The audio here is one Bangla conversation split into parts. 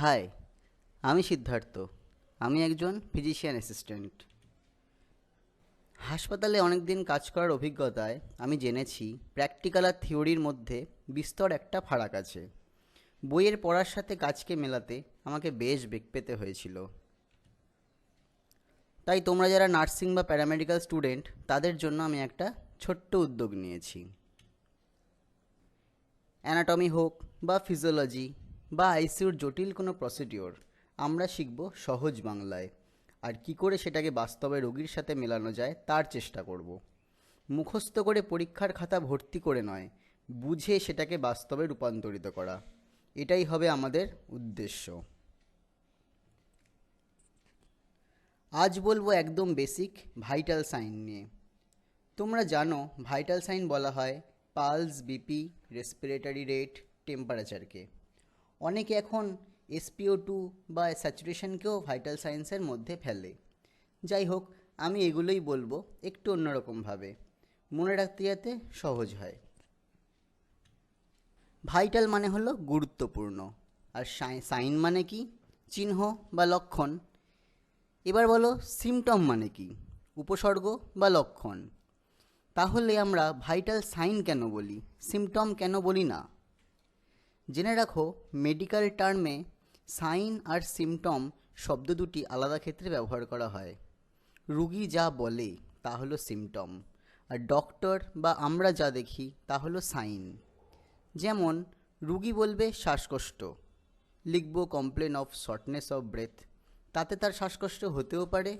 হাই, আমি সিদ্ধার্থ। আমি একজন ফিজিশিয়ান অ্যাসিস্ট্যান্ট। হাসপাতালে অনেক দিন কাজ করার অভিজ্ঞতায় আমি জেনেছি প্র্যাকটিক্যাল আর থিওরির মধ্যে বিস্তর একটা ফারাক আছে। বইয়ের পড়ার সাথে কাজকে মেলাতে আমাকে বেশ বেগ পেতে হয়েছিল। তাই তোমরা যারা নার্সিং বা প্যারামেডিক্যাল স্টুডেন্ট তাদের জন্য আমি একটা ছোট্ট উদ্যোগ নিয়েছি। অ্যানাটমি হোক বা ফিজিওলজি বা আইসিইউর জটিল কোনো প্রসিডিওর আমরা শিখব সহজ বাংলায়, আর কি করে সেটাকে বাস্তবে রোগীর সাথে মেলানো যায় তার চেষ্টা করব। মুখস্থ করে পরীক্ষার খাতা ভর্তি করে নয়, বুঝে সেটাকে বাস্তবে রূপান্তরিত করা, এটাই হবে আমাদের উদ্দেশ্য। আজ বলবো একদম বেসিক ভাইটাল সাইন নিয়ে। তোমরা জানো ভাইটাল সাইন বলা হয় পালস, বিপি, রেসপিরেটরি রেট, টেম্পারেচারকে। অনেকে এখন SpO2 বা স্যাচুরেশনকেও ভাইটাল সাইন্সের মধ্যে ফেলে। যাই হোক, আমি এগুলোই বলবো একটু অন্যরকমভাবে, মনে রাখতে যাতে সহজ হয়। ভাইটাল মানে হলো গুরুত্বপূর্ণ, আর সাইন মানে কি? চিহ্ন বা লক্ষণ। এবার বলো সিমটম মানে কি? উপসর্গ বা লক্ষণ। তাহলে আমরা ভাইটাল সাইন কেন বলি, সিমটম কেন বলি না? জেনে রাখো, মেডিকেল টার্মে সাইন আর সিমটম শব্দ দুটি আলাদা ক্ষেত্রে ব্যবহার করা হয়। রুগী যা বলে তা হলো সিমটম, আর ডক্টর বা আমরা যা দেখি তা হলো সাইন। যেমন রুগী বলবে শ্বাসকষ্ট, লিখব complain of shortness of breadth, তাতে তার শ্বাসকষ্ট হতেও পারে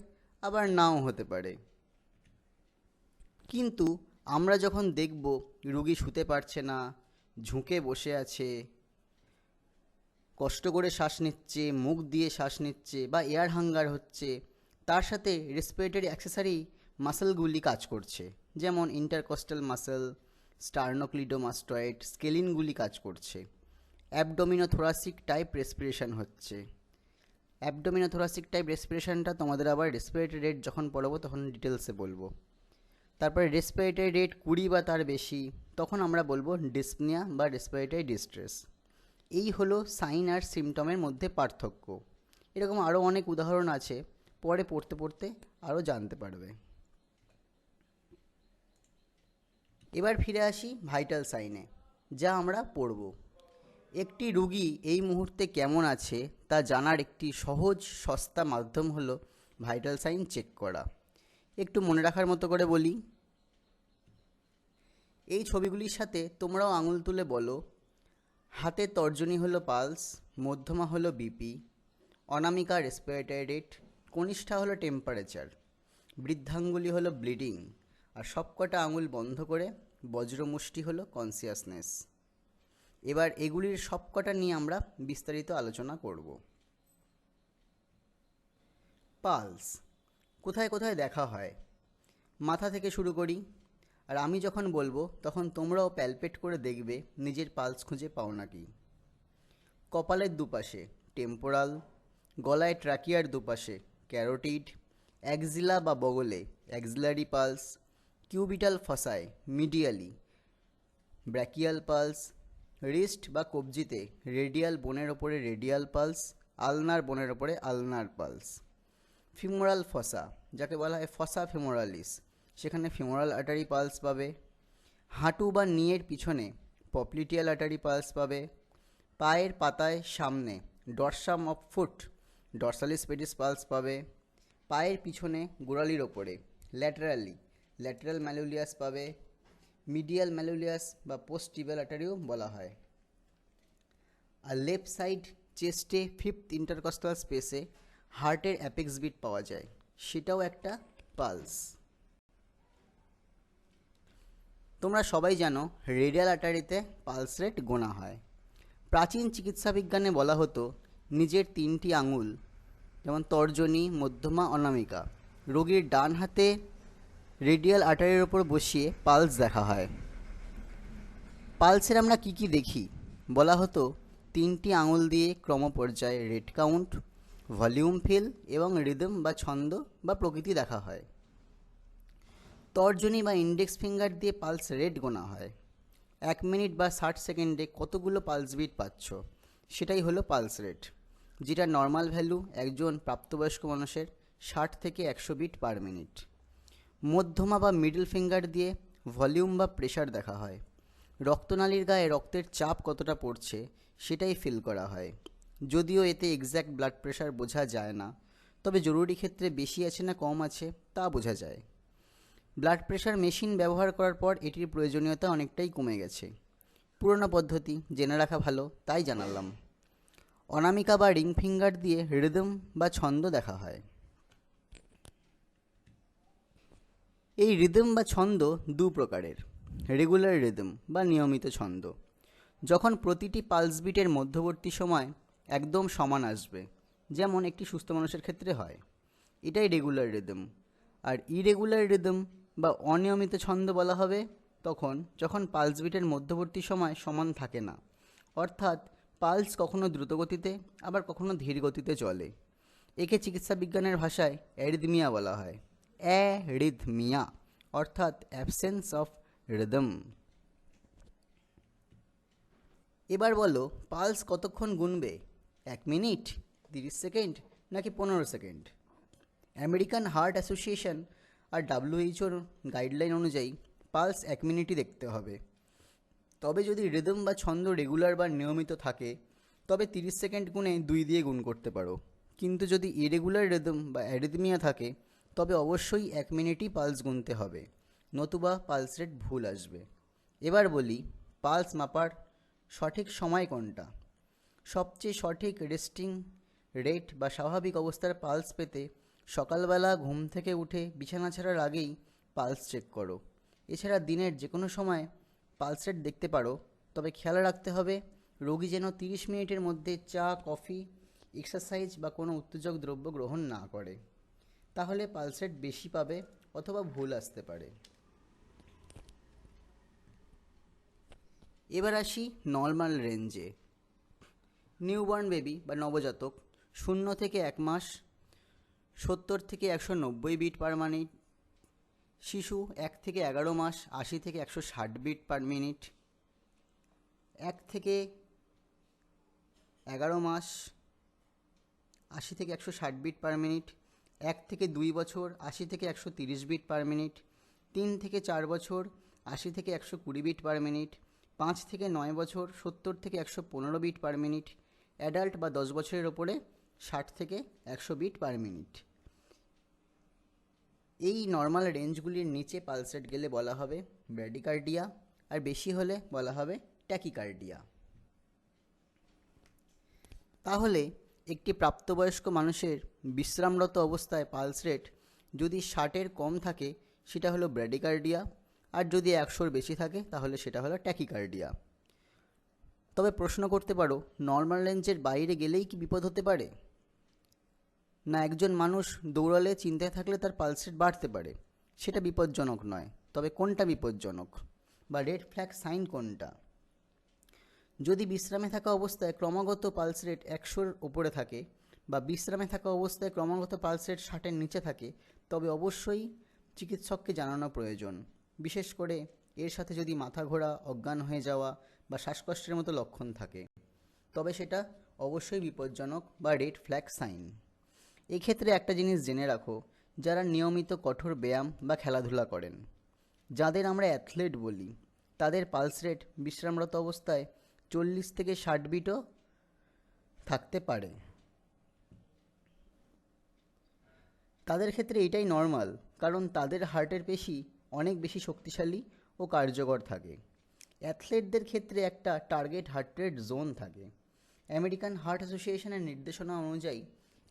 আবার নাও হতে পারে। কিন্তু আমরা যখন দেখব রুগী শুতে পারছে না, ঝুঁকে বসে আছে, কষ্ট করে শ্বাস নিচ্ছে, মুখ দিয়ে শ্বাস নিচ্ছে বা এয়ার হাঙ্গার হচ্ছে, তার সাথে রেসপিরেটরি অ্যাক্সেসরি মাসেলগুলি কাজ করছে, যেমন ইন্টারকস্টাল মাসেল, স্টার্নোক্লিডোমাস্টয়েড, স্কেলিনগুলি কাজ করছে। অ্যাবডোমিনোথোরাসিক টাইপ রেসপিরেশন হচ্ছে। অ্যাবডোমিনোথোরাসিক টাইপ রেসপিরেশনটা তোমাদের আবার রেসপিরেটরি রেট যখন পড়াবো তখন ডিটেলসে বলবো। তারপরে রেসপিরেটরি রেট 20 বা তার বেশি, তখন আমরা বলবো ডিসপনিয়া বা রেসপিরেটরি ডিস্ট্রেস। এই হলো সাইন আর সিমটমের মধ্যে পার্থক্য। এরকম আরও অনেক উদাহরণ আছে, পরে পড়তে পড়তে আরও জানতে পারবে। এবার ফিরে আসি ভাইটাল সাইনে, যা আমরা পড়ব। একটি রুগী এই মুহূর্তে কেমন আছে তা জানার একটি সহজ সস্তা মাধ্যম হলো ভাইটাল সাইন চেক করা। একটু মনে রাখার মতো করে বলি। এই ছবিগুলির সাথে তোমরাও আঙুল তুলে বলো, হাতের তর্জনী হলো পালস, মধ্যমা হলো বিপি, অনামিকা রেসপিরেটরি রেট, কনিষ্ঠা হলো টেম্পারেচার, বৃদ্ধাঙ্গুলি হলো ব্লিডিং, আর সবকটা আঙুল বন্ধ করে বজ্রমুষ্টি হলো কনসিয়াসনেস। এবার এগুলির সবকটা নিয়ে আমরা বিস্তারিত আলোচনা করব। পালস কোথায় কোথায় দেখা হয়? মাথা থেকে শুরু করি, আর আমি যখন বলবো তখন তোমরাও প্যালপেট করে দেখবে নিজের পালস খুঁজে পাও নাকি। কপালের দুপাশে টেম্পোরাল, গলায় ট্রাকিয়ার দুপাশে ক্যারোটিড, অ্যাক্সিলা বা বগলে অ্যাক্সিলারি পালস, কিউবিটাল ফসায় মিডিয়ালি ব্র্যাকিয়াল পালস, রিস্ট বা কবজিতে রেডিয়াল বোনের ওপরে রেডিয়াল পালস, আলনার বোনের ওপরে আলনার পালস। ফিমোরাল ফসা, যাকে বলা হয় ফসা ফিমোরালিস, সেখানে ফিমোরাল আর্টারি পালস পাবে। হাঁটু বা নিয়ের পিছনে পপলিটিয়াল আর্টারি পালস পাবে। পায়ের পাতায় সামনে dorsum of foot dorsalis pedis pulse পাবে। পায়ের পিছনে গোড়ালির ওপরে ল্যাটেরাল ম্যালুলিয়াস পাবে। মিডিয়াল ম্যালুলিয়াস বা পোস্টিবিয়াল আর্টারিও বলা হয়। আর লেফট সাইড চেস্টে 5th ইন্টারকস্টাল স্পেসে হার্টের অ্যাপেক্স বিট পাওয়া যায়, সেটাও একটা পালস। তোমরা সবাই জানো রেডিয়াল আর্টারিতে পালস রেট গোনা হয়। প্রাচীন চিকিৎসা বিজ্ঞানে বলা হতো নিজের 3টি আঙুল, যেমন তর্জনী, মধ্যমা, অনামিকা, রোগীর ডান হাতে রেডিয়াল আর্টারির ওপর বসিয়ে পালস দেখা হয়। পালসের আমরা কি কি দেখি? বলা হতো 3টি আঙুল দিয়ে ক্রমপর্যায়ে রেট কাউন্ট, ভলিউম ফিল এবং রিদম বা ছন্দ বা প্রকৃতি দেখা হয়। তর্জনী বা ইন্ডেক্স ফিঙ্গার দিয়ে পালস রেট গোনা হয়। 1 মিনিট বা 60 সেকেন্ডে কতগুলো পালস বিট পাচ্ছ, সেটাই হলো পালস রেট। যেটা নর্মাল ভ্যালু একজন প্রাপ্তবয়স্ক মানুষের 60 থেকে 100 বিট পার মিনিট। মধ্যমা বা মিডল ফিঙ্গার দিয়ে ভলিউম বা প্রেশার দেখা হয়। রক্তনালীর গায়ে রক্তের চাপ কতটা পড়ছে সেটাই ফিল করা হয়। যদিও এতে এক্স্যাক্ট ব্লাড প্রেশার বোঝা যায় না, তবে জরুরি ক্ষেত্রে বেশি আছে না কম আছে তা বোঝা যায়। ব্লাড প্রেশার মেশিন ব্যবহার করার পর এটির প্রয়োজনীয়তা অনেকটাই কমে গেছে। পুরনো পদ্ধতি জেনে রাখা ভালো, তাই জানালাম। অনামিকা বা রিং ফিঙ্গার দিয়ে রিদম বা ছন্দ দেখা হয়। এই রিদম বা ছন্দ দু প্রকারের। রেগুলার রিদম বা নিয়মিত ছন্দ, যখন প্রতিটি পালস বিটের মধ্যবর্তী সময় একদম সমান আসবে, যেমন একটি সুস্থ মানুষের ক্ষেত্রে হয়, এটাই রেগুলার রিদম। আর ইরেগুলার রিদম বা অনিয়মিত ছন্দ বলা হবে যখন পালস বিটের মধ্যবর্তী সময় সমান থাকে না, অর্থাৎ পালস কখনো দ্রুত গতিতে আবার কখনো ধীর গতিতে চলে। একে চিকিৎসা বিজ্ঞানের ভাষায় অ্যারিথমিয়া বলা হয়। অ্যারিথমিয়া অর্থাৎ অ্যাবসেন্স অফ রিদম। এবার বলো, পালস কতক্ষণ গুনবে? 1 মিনিট, 30 সেকেন্ড নাকি 15 সেকেন্ড? আমেরিকান হার্ট অ্যাসোসিয়েশন আর WHO গাইডলাইন অনুযায়ী পালস 1 মিনিটই দেখতে হবে। তবে যদি রিদম বা ছন্দ রেগুলার বা নিয়মিত থাকে তবে 30 সেকেন্ড গুণে 2 দিয়ে গুণ করতে পারো। কিন্তু যদি ইরেগুলার রিদম বা অ্যারিথমিয়া থাকে তবে অবশ্যই 1 মিনিটই পালস গুনতে হবে, নতুবা পালস রেট ভুল আসবে। এবার বলি, পালস মাপার সঠিক সময় কোনটা? সবচেয়ে সঠিক রেস্টিং রেট বা স্বাভাবিক অবস্থার পালস পেতে সকালবেলা ঘুম থেকে উঠে বিছানা ছাড়ার আগেই পালস চেক করো। এছাড়া দিনের যে কোনো সময় পালস রেট দেখতে পারো, তবে খেয়াল রাখতে হবে রোগী যেন 30 মিনিটের মধ্যে চা, কফি, এক্সারসাইজ বা কোনো উত্তেজক দ্রব্য গ্রহণ না করে, তাহলে পালস রেট বেশি পাবে অথবা ভুল আসতে পারে। এবার আসি নর্মাল রেঞ্জে। নিউবর্ন বেবি বা নবজাতক 0 থেকে 1 মাস 70 থেকে 190 বিট পার মিনিট, শিশু 1 থেকে 11 মাস 80 থেকে 160 বিট পার মিনিট, 1 থেকে 11 মাস 80 থেকে 160 বিট পার মিনিট, 1 থেকে 2 বছর 80 থেকে 130 বিট পার মিনিট, 3 থেকে 4 বছর 80 থেকে 120 বিট পার মিনিট, 5 থেকে 9 বছর 70 থেকে 115 বিট পার মিনিট, অ্যাডাল্ট বা 10 বছরের ওপরে 60 থেকে 100 বিট পার মিনিট। এই নর্মাল রেঞ্জগুলির নিচে পালস রেট গেলে বলা হবে ব্র্যাডিকার্ডিয়া, আর বেশি হলে বলা হবে ট্যাকিকার্ডিয়া। তাহলে একটি প্রাপ্তবয়স্ক মানুষের বিশ্রামরত অবস্থায় পালস রেট যদি 60-এর কম থাকে সেটা হলো ব্র্যাডিকার্ডিয়া, আর যদি 100-র বেশি থাকে তাহলে সেটা হলো ট্যাকিকার্ডিয়া। তবে প্রশ্ন করতে পারো, নর্মাল রেঞ্জের বাইরে গেলেই কি বিপদ হতে পারে? না, একজন মানুষ দৌড়ালে চিন্তায় থাকলে তার পালস রেট বাড়তে পারে, সেটা বিপজ্জনক নয়। তবে কোনটা বিপজ্জনক বা রেড ফ্ল্যাগ সাইন কোনটা? যদি বিশ্রামে থাকা অবস্থায় ক্রমাগত পালস রেট 100-র ওপরে থাকে বা বিশ্রামে থাকা অবস্থায় ক্রমাগত পালস রেট 60-এর নিচে থাকে, তবে অবশ্যই চিকিৎসককে জানানো প্রয়োজন। বিশেষ করে এর সাথে যদি মাথা ঘোরা, অজ্ঞান হয়ে যাওয়া বা শ্বাসকষ্টের মতো লক্ষণ থাকে, তবে সেটা অবশ্যই বিপজ্জনক বা রেড ফ্ল্যাগ সাইন। এক্ষেত্রে একটা জিনিস জেনে রাখো, যারা নিয়মিত কঠোর ব্যায়াম বা খেলাধুলা করেন, যাদের আমরা অ্যাথলেট বলি, তাদের পালস রেট বিশ্রামরত অবস্থায় 40 থেকে 60 বিটও থাকতে পারে। তাদের ক্ষেত্রে এটাই নর্মাল, কারণ তাদের হার্টের পেশি অনেক বেশি শক্তিশালী ও কার্যকর থাকে। অ্যাথলেটদের ক্ষেত্রে একটা টার্গেট হার্ট রেট জোন থাকে। আমেরিকান হার্ট অ্যাসোসিয়েশনের নির্দেশনা অনুযায়ী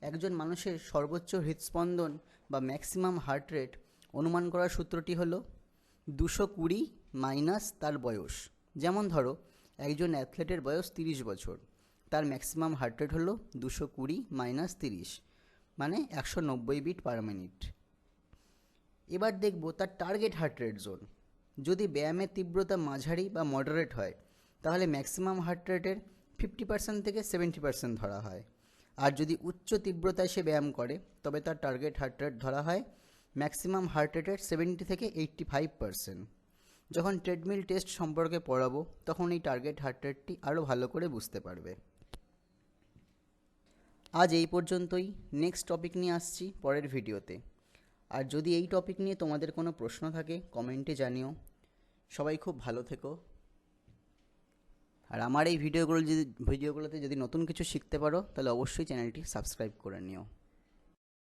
একজন মানুষের সর্বোচ্চ হৃদস্পন্দন বা ম্যাক্সিমাম হার্ট রেট অনুমান করার সূত্রটি হলো 220 মাইনাস তার বয়স। যেমন ধরো, একজন অ্যাথলেটের বয়স 30 বছর, তার ম্যাক্সিমাম হার্ট রেট হলো 220 মাইনাস 30, মানে 190 বিট পার মিনিট। এবার দেখব তার টার্গেট হার্ট রেট জোন। যদি ব্যায়ামের তীব্রতা মাঝারি বা মডারেট হয় তাহলে ম্যাক্সিমাম হার্ট রেটের 50% থেকে 70% ধরা হয়। আর যদি উচ্চ তীব্রতায় সে ব্যায়াম করে তবে তার টার্গেট হার্ট রেট ধরা হয় ম্যাক্সিমাম হার্ট রেটের 70 থেকে 85%। যখন ট্রেডমিল টেস্ট সম্পর্কে পড়াবো তখন এই টার্গেট হার্ট রেটটি আরও ভালো করে বুঝতে পারবে। আজ এই পর্যন্তই। নেক্সট টপিক নিয়ে আসছি পরের ভিডিওতে। আর যদি এই টপিক নিয়ে তোমাদের কোনো প্রশ্ন থাকে কমেন্টে জানিও। সবাই খুব ভালো থেকো। আর আমার এই ভিডিওগুলোতে যদি নতুন কিছু শিখতে পারো তাহলে অবশ্যই চ্যানেলটি সাবস্ক্রাইব করে নিও।